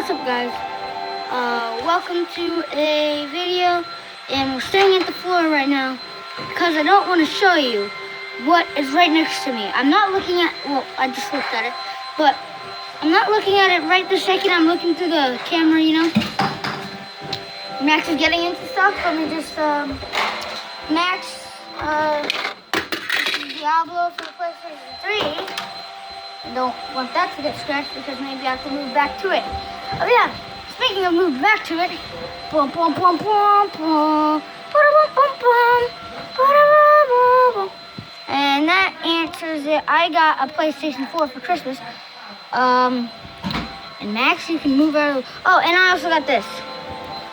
what's up guys? Welcome to a video, and we're staring at the floor right now because I don't want to show you what is right next to me. I'm not looking at, well, I just looked at it, but I'm not looking at it right this second. I'm looking through the camera, you know. Max is getting into stuff. Let me just, Max, this is Diablo for the PlayStation 3. I don't want that to get scratched because maybe I have to move back to it. Oh yeah, speaking of moving back to it, boom, boom, boom, boom, boom, boom, boom, boom, and that answers it. I got a PlayStation 4 for Christmas. And Max, you can move out of. Oh, and I also got this.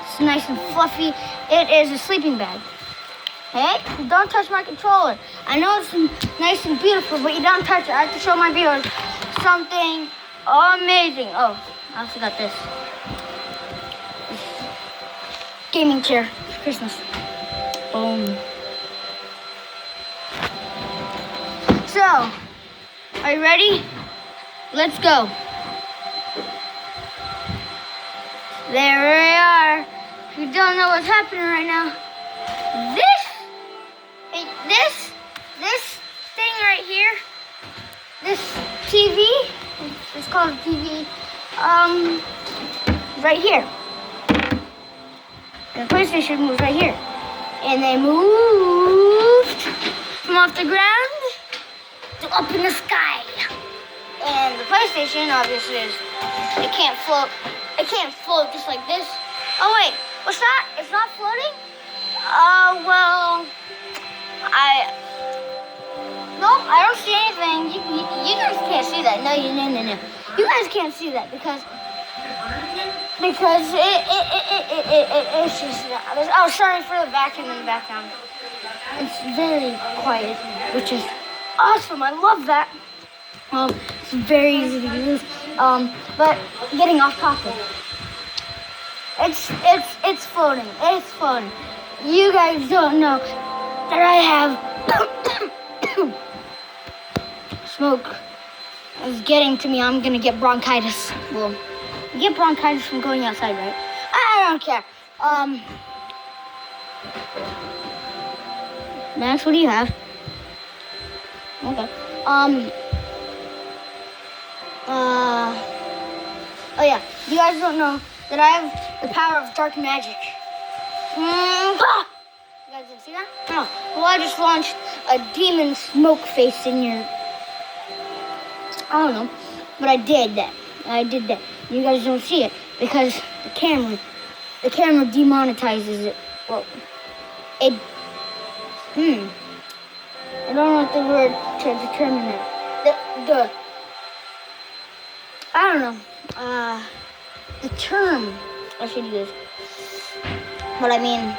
It's nice and fluffy. It is a sleeping bag. Hey, don't touch my controller. I know it's nice and beautiful, but you don't touch it. I have to show my viewers something amazing. Oh, I also got this gaming chair for Christmas. Boom. So, are you ready? Let's go. There we are. If you don't know what's happening right now, this thing right here, this TV, it's called a TV, right here. The PlayStation moves right here. And they moved from off the ground to up in the sky. And the PlayStation obviously it can't float just like this. Oh wait, what's that? It's not floating? Well, I don't see anything. You guys can't see that. No. You guys can't see that because it's just. Oh, sorry for the vacuum in the background. It's very quiet, which is awesome. I love that. It's very easy to use. But getting off topic. It's floating. It's floating. You guys don't know that I have smoke is getting to me. I'm gonna get bronchitis. Well, you get bronchitis from going outside, right? I don't care. Max, what do you have? Okay. Oh yeah, you guys don't know that I have the power of dark magic. You guys didn't see that? No. Well, I just launched a demon smoke face in your. I don't know, but I did that. You guys don't see it because the camera demonetizes it. Well, I don't know what the word to determine that. I don't know. The term I should use. But I mean,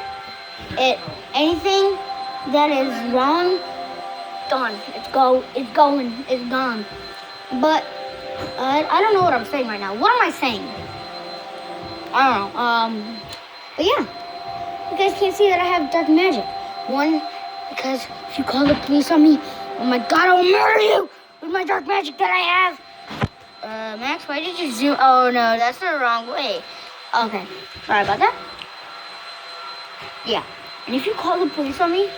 anything that is wrong, done. It's gone. But I don't know what I'm saying right now. What am I saying? I don't know. But yeah, you guys can't see that I have dark magic. One, because if you call the police on me, oh my God, I will murder you with my dark magic that I have. Max, why did you zoom? Oh no, that's the wrong way. Okay, sorry about that. Yeah, and if you call the police on me,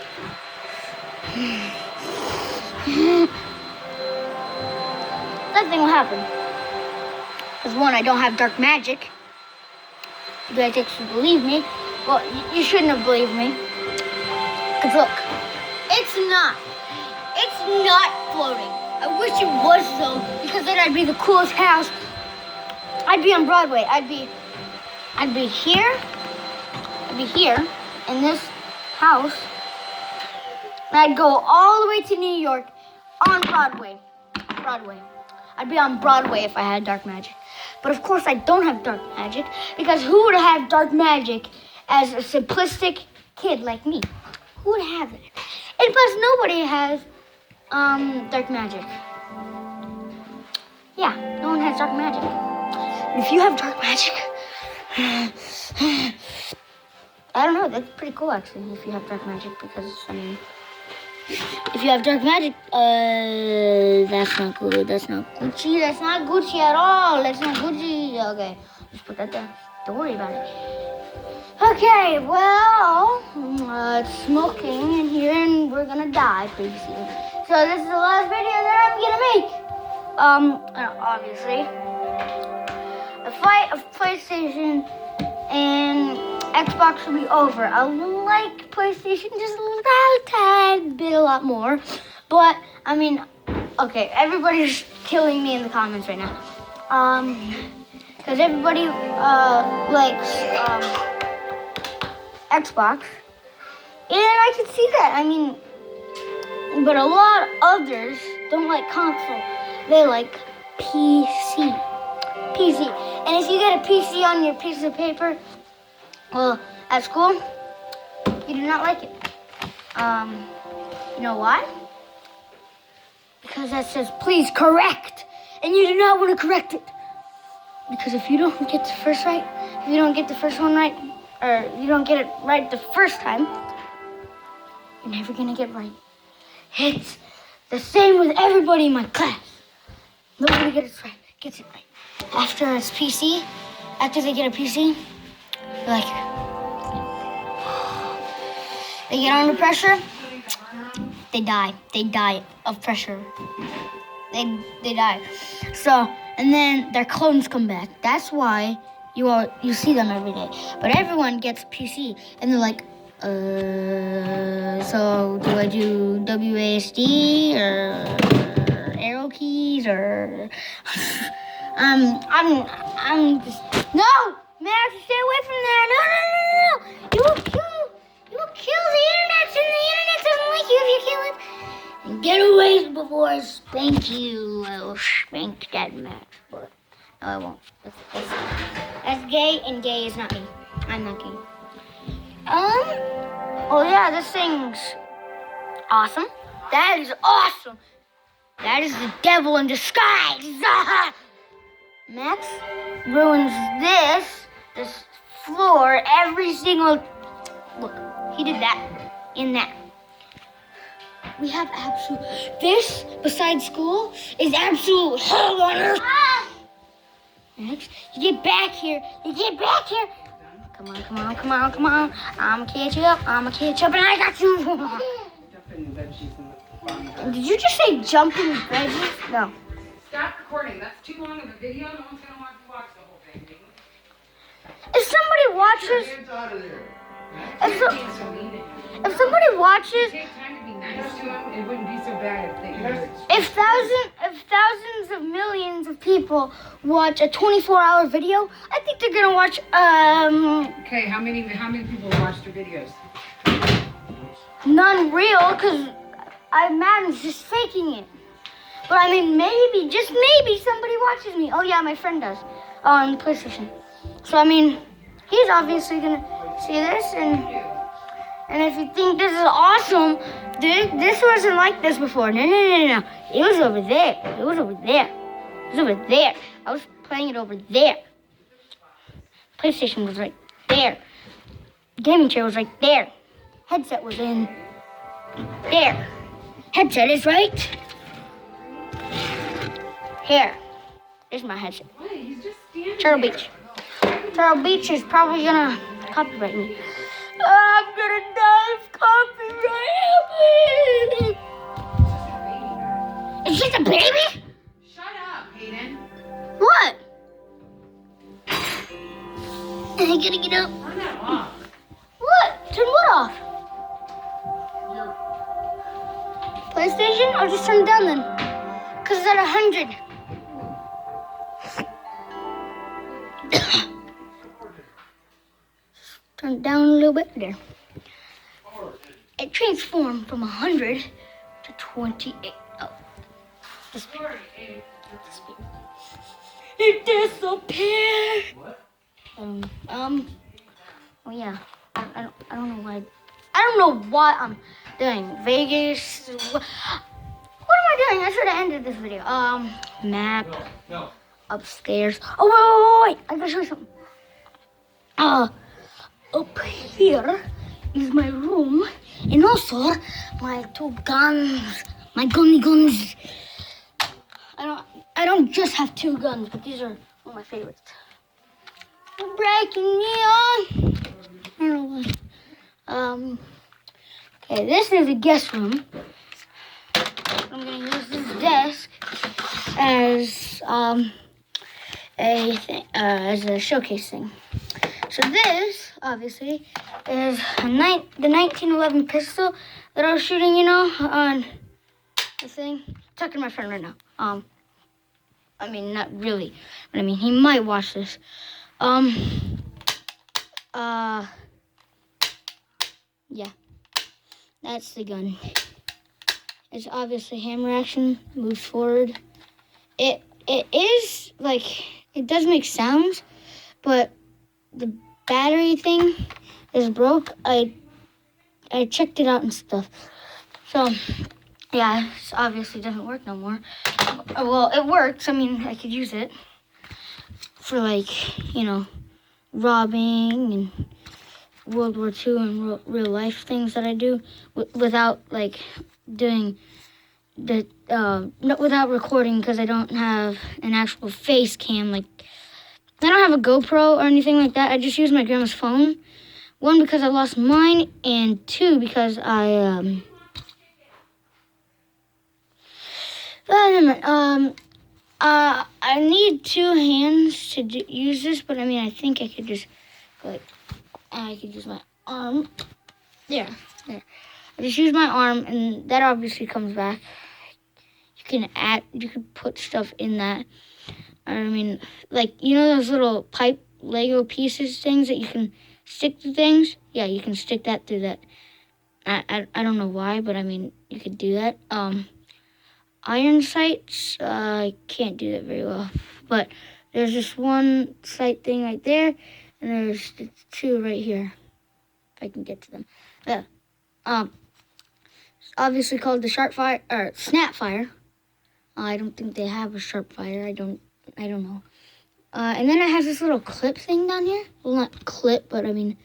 nothing will happen. Because one, I don't have dark magic. You guys actually believe me. Well, you shouldn't have believed me. Because look, it's not floating. I wish it was though, because then I'd be the coolest house. I'd be on Broadway. I'd be here in this house. And I'd go all the way to New York on Broadway. I'd be on Broadway if I had dark magic. But of course I don't have dark magic, because who would have dark magic as a simplistic kid like me? Who would have it? And plus nobody has dark magic. Yeah, no one has dark magic. And if you have dark magic, I don't know, that's pretty cool actually, if you have dark magic, because, I mean, if you have dark magic, that's not good, that's not Gucci at all, that's not Gucci, okay. Just put that there. Don't worry about it. Okay, well, it's smoking in here and we're gonna die pretty soon. So this is the last video that I'm gonna make. Obviously, the fight of PlayStation and Xbox will be over. I like PlayStation just a tad bit, a lot more. But, I mean, okay, everybody's killing me in the comments right now. Because everybody likes Xbox. And I can see that. I mean, but a lot of others don't like console. They like PC. And if you get a PC on your piece of paper, well, at school, you do not like it. You know why? Because that says, please correct. And you do not want to correct it. Because if you don't get the first right, if you don't get the first one right, or you don't get it right the first time, you're never going to get right. It's the same with everybody in my class. Nobody gets it right. After it's PC, after they get a PC, like, they get under pressure, they die. They die of pressure. They die. So, and then their clones come back. That's why you see them every day. But everyone gets PC, and they're like, so do I do WASD or arrow keys or I'm just no, Max, stay away from there. No. You will kill the internet, and the internet doesn't like you if you kill it. And get away before I spank you. I will spank that Max, but no, I won't. That's gay, and gay is not me. I'm not gay. Oh yeah, this thing's awesome. That is awesome. That is the devil in disguise. Max ruins this floor every single. Look, he did that in that. We have this besides school is absolute hell on earth. Max, you get back here. Come on. I'ma catch you up, and I got you. Did you just say jumping veggies? No. Stop recording. That's too long of a video. No one's gonna want to watch the whole thing. If somebody watches, if somebody watches, Take time to be nice to them. It wouldn't be so bad if thousands of millions of people watch a 24-hour video, I think they're gonna watch Okay, how many people watched your videos? none real, because Madden's just faking it. But I mean, maybe, just maybe, somebody watches me. Oh yeah, my friend does on the PlayStation. So I mean, he's obviously gonna see this, and if you think this is awesome, this wasn't like this before. No. It was over there. I was playing it over there. PlayStation was right there. Gaming chair was right there. Headset was in there. Headset is right here. There's my headset. He's just standing Turtle there. Beach. Turtle Beach is probably gonna copyright me. I'm gonna die of copyright. It's just a baby? Shut up, Hayden. What? Am I gonna get up? Turn that off. What? Turn what off? PlayStation? Or just turn it down then? Because it's at 100. Turn it down a little bit there. It transformed from 100 to 28. Oh. Disappeared. It disappeared. What? Oh yeah. I don't know why. I don't know what I'm doing. Vegas. What am I doing? I should have ended this video. Map. No. Upstairs. Oh wait. I gotta show you something. Up here is my room, and also my two guns. My gunny guns. I don't just have two guns, but these are one of my favorites. You're breaking me on. I don't know. Okay, this is a guest room. I'm gonna use this desk as as a showcase thing. So this, obviously, is the 1911 pistol that I was shooting, on the thing. I'm talking to my friend right now. I mean, not really, but I mean, he might watch this. Yeah, that's the gun. It's obviously hammer action, moves forward. It is, like, it does make sounds, but the battery thing is broke. I checked it out and stuff. So, yeah, it obviously doesn't work no more. Well, it works. I mean, I could use it for, like, robbing and World War II and real life things that I do without, like, doing the, without recording, because I don't have an actual face cam. Like, I don't have a GoPro or anything like that. I just use my grandma's phone. One, because I lost mine, and two, because I need two hands to use this, but I mean, I think I could just, like, I could use my arm. There. I just use my arm, and that obviously comes back. You can put stuff in that. I mean, like, those little pipe Lego pieces things that you can stick to things? Yeah, you can stick that through that. I don't know why, but I mean, you could do that. Iron sights, I can't do that very well. But there's just one sight thing right there, and there's two right here. If I can get to them. Yeah. It's obviously called the Snapfire. I don't think they have a Sharpfire. I don't know. And then it has this little clip thing down here. Well, not clip, but I mean,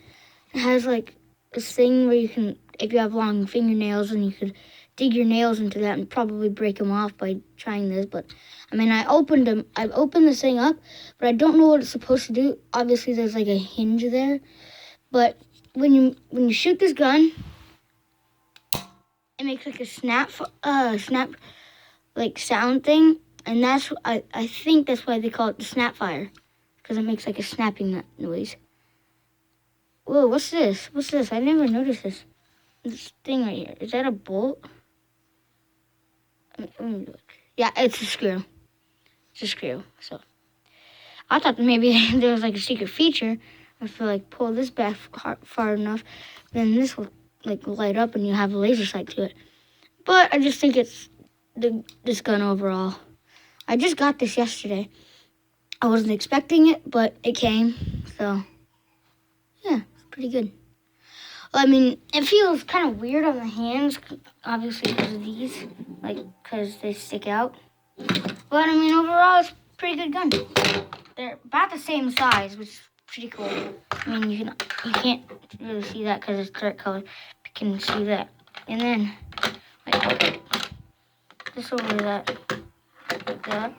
it has like this thing where you can, if you have long fingernails, and you could dig your nails into that and probably break them off by trying this. But I mean, I've opened this thing up, but I don't know what it's supposed to do. Obviously, there's like a hinge there, but when you shoot this gun, it makes like a snap like sound thing, and that's I think that's why they call it the Snapfire, because it makes like a snapping noise. Whoa, what's this? I never noticed this. This thing right here. Is that a bolt? Let me look. Yeah, it's a screw. So I thought maybe there was like a secret feature. I feel like pull this back far enough, then this will like light up and you have a laser sight to it. But I just think it's this gun overall. I just got this yesterday. I wasn't expecting it, but it came. So yeah, it's pretty good. I mean, it feels kind of weird on the hands, obviously because of these, like, because they stick out. But I mean, overall, it's a pretty good gun. They're about the same size, which is pretty cool. I mean, you can't really see that because it's dark color. You can see that, and then like this over that, like that.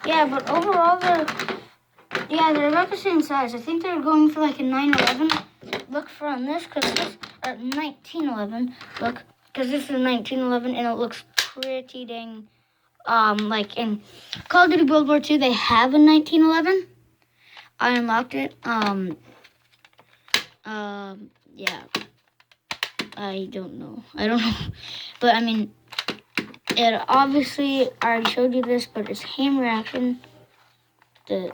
Yeah, but overall, they're about the same size. I think they're going for like a 911. Look for on this, because this 1911. Look, because this is 1911, and it looks pretty dang. Like in Call of Duty World War II, they have a 1911. I unlocked it. Yeah. I don't know. But I mean, it obviously, I already showed you this, but it's hammer action. The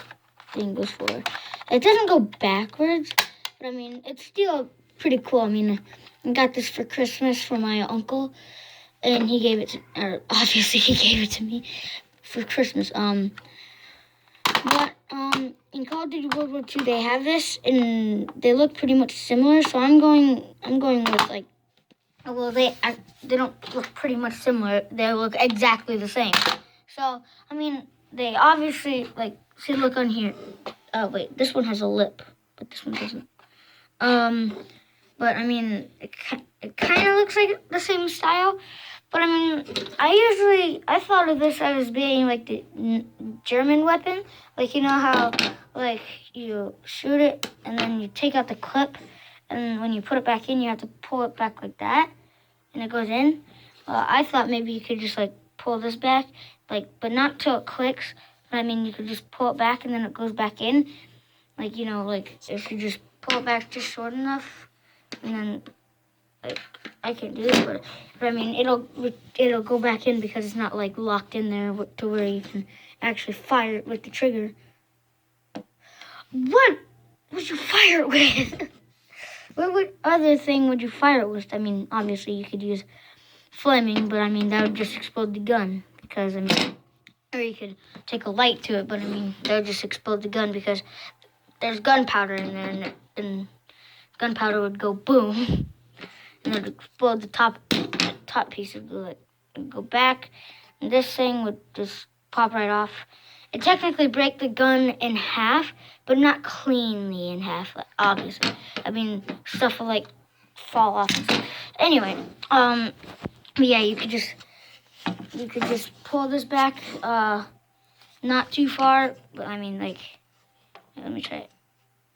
thing goes forward. It doesn't go backwards, but I mean, it's still pretty cool. I mean, I got this for Christmas for my uncle, and he gave it to me for Christmas. But in Call of Duty World War II, they have this, and they look pretty much similar. So I'm going with like, well, they don't look pretty much similar. They look exactly the same. So I mean, they obviously like. See, look on here. Oh wait, this one has a lip, but this one doesn't. But I mean, it kind of looks like the same style. But I mean, I thought of this as being like the German weapon. Like, you know how like you shoot it and then you take out the clip, and when you put it back in, you have to pull it back like that, and it goes in. I thought maybe you could just like pull this back, like, but not till it clicks. But I mean, you could just pull it back and then it goes back in. Like, you know, like if you just pull it back just short enough, and then like I can't do it, but I mean, it'll go back in because it's not like locked in there to where you can actually fire it with the trigger. What would you fire it with? What other thing would you fire it with? I mean, obviously you could use flaming, but I mean that would just explode the gun because I mean, or you could take a light to it, but I mean that would just explode the gun because there's gunpowder in there, and gunpowder would go boom, and it would explode the top piece of the go back, and this thing would just pop right off. It technically break the gun in half, but not cleanly in half, obviously. I mean, stuff will like fall off. Anyway, but yeah, you could just pull this back, not too far, but I mean like, let me try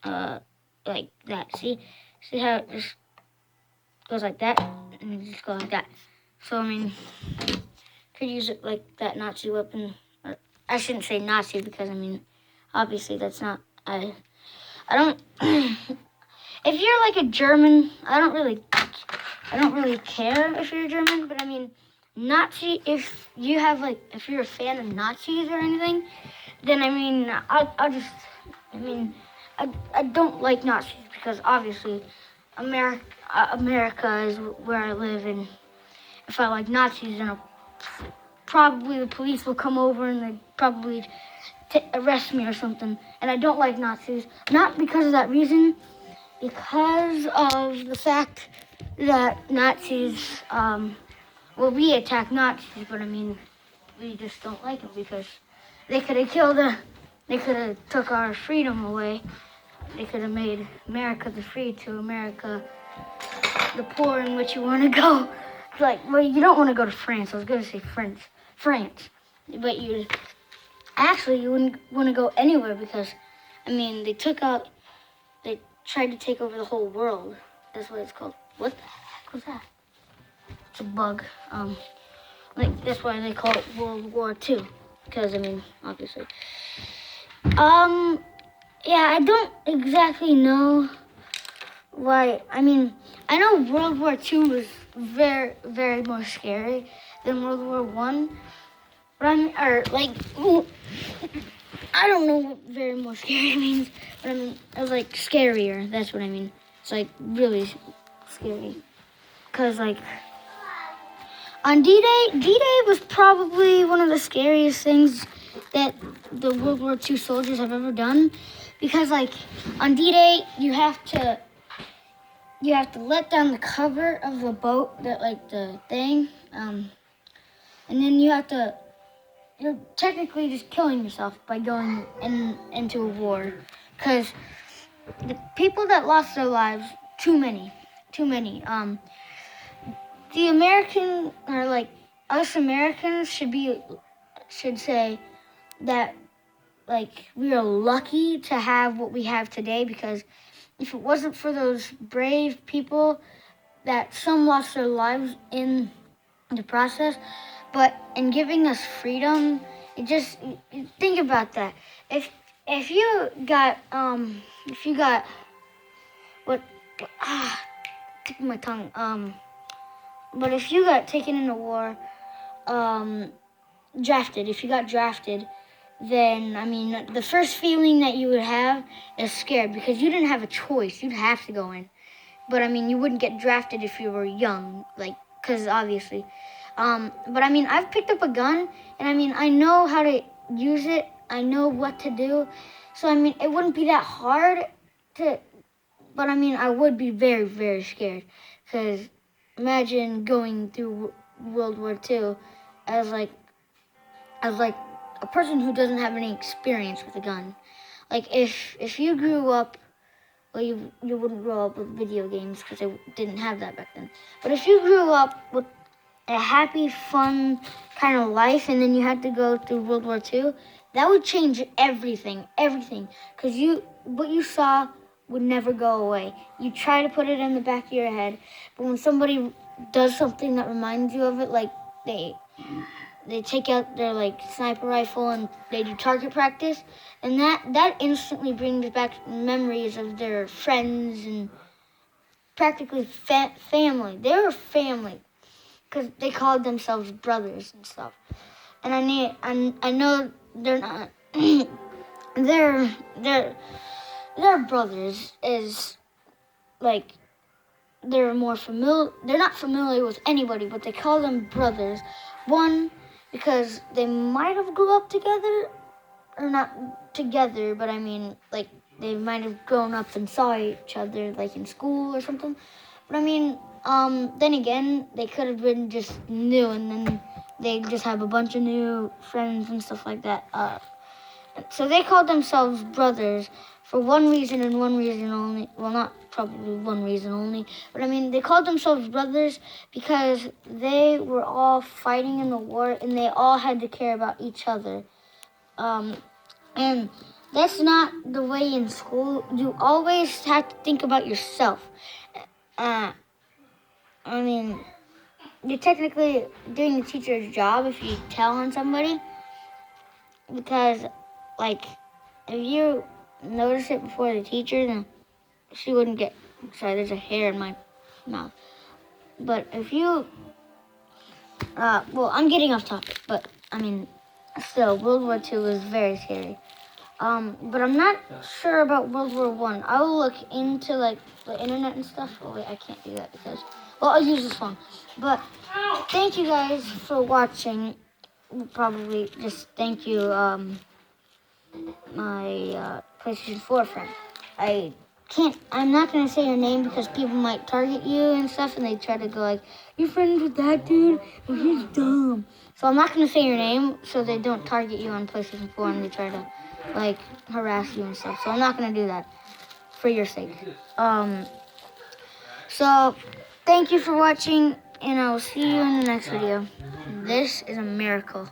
it, like that. See how it just goes like that, and it just goes like that. So I mean, could use it like that Nazi weapon. I shouldn't say Nazi because I mean, obviously that's not. I don't. If you're like a German, I don't really care if you're German, but I mean, Nazi. If you have like, if you're a fan of Nazis or anything, then I mean, I'll just. I mean, I don't like Nazis because obviously, America is where I live, and if I like Nazis, then probably the police will come over and they probably arrest me or something. And I don't like Nazis, not because of that reason, because of the fact that Nazis, well, we attack Nazis, but I mean, we just don't like them because they could have they could have took our freedom away. They could have made America the free to America the poor in which you want to go. Like, well, you don't want to go to France. I was going to say France. But you wouldn't want to go anywhere because, I mean, they tried to take over the whole world. That's what it's called. What the heck was that? It's a bug. Like, that's why they call it World War II. Because, I mean, obviously. Yeah, I don't exactly know why. I mean, I know World War II was very, very more scary than World War One. But I don't know what very more scary means. But I mean, it was like scarier. That's what I mean. It's like really scary. Cause like on D-Day was probably one of the scariest things that the World War II soldiers have ever done. Because like on D-Day, you have to let down the cover of the boat, that like the thing, and then you're technically just killing yourself by going into a war, because the people that lost their lives, too many. The American, or like us Americans should say that like we are lucky to have what we have today, because if it wasn't for those brave people that some lost their lives in the process, but in giving us freedom, think about that. If you got what took my tongue, but if you got taken into war, if you got drafted, then I mean the first feeling that you would have is scared, because you didn't have a choice. You'd have to go in. But I mean, you wouldn't get drafted if you were young, like, because obviously. But I mean, I've picked up a gun, and I mean, I know how to use it. I know what to do. So I mean, it wouldn't be that hard but I mean, I would be very, very scared, because imagine going through World War II as like a person who doesn't have any experience with a gun. Like if you grew up, well, you wouldn't grow up with video games because they didn't have that back then. But if you grew up with a happy, fun kind of life, and then you had to go through World War II, that would change everything, because what you saw would never go away. You try to put it in the back of your head, but when somebody does something that reminds you of it, like they take out their like sniper rifle and they do target practice, and that instantly brings back memories of their friends and practically family. They were family because they called themselves brothers and stuff. And I know they're not. they're brothers is like they're more familiar. They're not familiar with anybody, but they call them brothers. One, because they might have grew up together, or not together, but I mean, like, they might have grown up and saw each other, like, in school or something. But I mean, then again, they could have been just new, and then they just have a bunch of new friends and stuff like that. So they called themselves brothers for one reason and one reason only. Well, not probably one reason only, but I mean, they called themselves brothers because they were all fighting in the war and they all had to care about each other. And that's not the way in school. You always have to think about yourself. I mean, you're technically doing the teacher's job if you tell on somebody, because, like, if you notice it before the teacher, then she wouldn't get... Sorry, there's a hair in my mouth. But if you... well, I'm getting off topic, but, I mean, still, World War II was very scary. But I'm not sure about World War I. I will look into, like, the internet and stuff. Oh, wait, I can't do that because... Well, I'll use this phone. But thank you guys for watching. Probably just thank you, my PlayStation 4 friend. I'm not going to say your name because people might target you and stuff, and they try to go like, you're friends with that dude? Well, he's dumb. So I'm not going to say your name so they don't target you on PlayStation 4 and they try to, like, harass you and stuff. So I'm not going to do that for your sake. So thank you for watching, and I will see you in the next video. This is a miracle.